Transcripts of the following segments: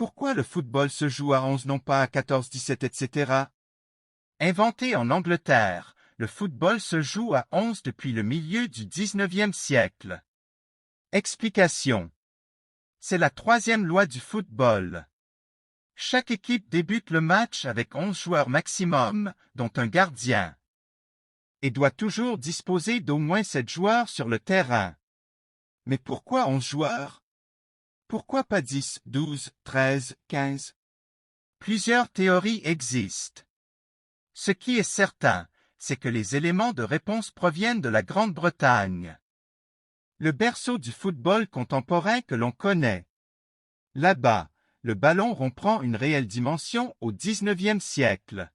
Pourquoi le football se joue à 11 non pas à 14, 17, etc. Inventé en Angleterre, le football se joue à 11 depuis le milieu du 19e siècle. Explication. C'est la troisième loi du football. Chaque équipe débute le match avec 11 joueurs maximum, dont un gardien, et doit toujours disposer d'au moins 7 joueurs sur le terrain. Mais pourquoi 11 joueurs? Pourquoi pas 10, 12, 13, 15? Plusieurs théories existent. Ce qui est certain, c'est que les éléments de réponse proviennent de la Grande-Bretagne, le berceau du football contemporain que l'on connaît. Là-bas, le ballon rond prend une réelle dimension au XIXe siècle.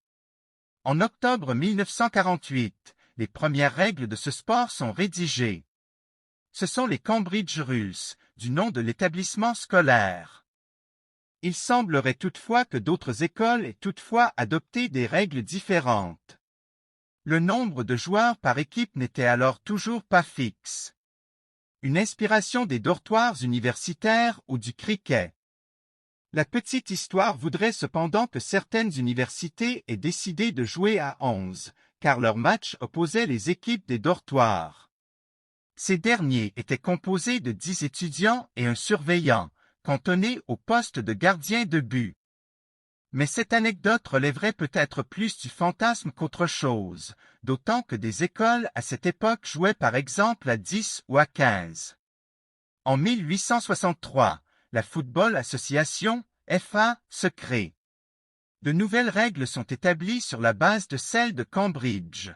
En octobre 1948, les premières règles de ce sport sont rédigées. Ce sont les Cambridge Rules, du nom de l'établissement scolaire. Il semblerait toutefois que d'autres écoles aient toutefois adopté des règles différentes. Le nombre de joueurs par équipe n'était alors toujours pas fixe. Une inspiration des dortoirs universitaires ou du cricket. La petite histoire voudrait cependant que certaines universités aient décidé de jouer à 11, car leur match opposait les équipes des dortoirs. Ces derniers étaient composés de 10 étudiants et un surveillant, cantonné au poste de gardien de but. Mais cette anecdote relèverait peut-être plus du fantasme qu'autre chose, d'autant que des écoles à cette époque jouaient par exemple à 10 ou à 15. En 1863, la Football Association, FA, se crée. De nouvelles règles sont établies sur la base de celles de Cambridge.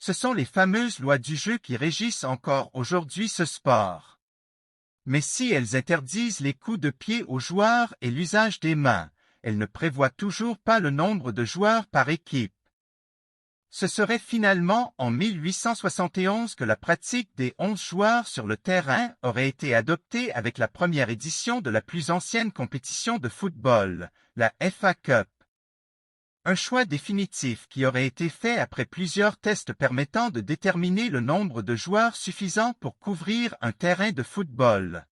Ce sont les fameuses lois du jeu qui régissent encore aujourd'hui ce sport. Mais si elles interdisent les coups de pied aux joueurs et l'usage des mains, elles ne prévoient toujours pas le nombre de joueurs par équipe. Ce serait finalement en 1871 que la pratique des 11 joueurs sur le terrain aurait été adoptée avec la première édition de la plus ancienne compétition de football, la FA Cup. Un choix définitif qui aurait été fait après plusieurs tests permettant de déterminer le nombre de joueurs suffisant pour couvrir un terrain de football.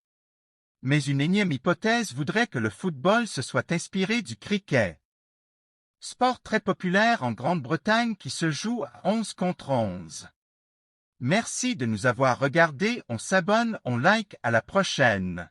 Mais une énième hypothèse voudrait que le football se soit inspiré du cricket. Sport très populaire en Grande-Bretagne qui se joue à 11 contre 11. Merci de nous avoir regardés, on s'abonne, on like, à la prochaine.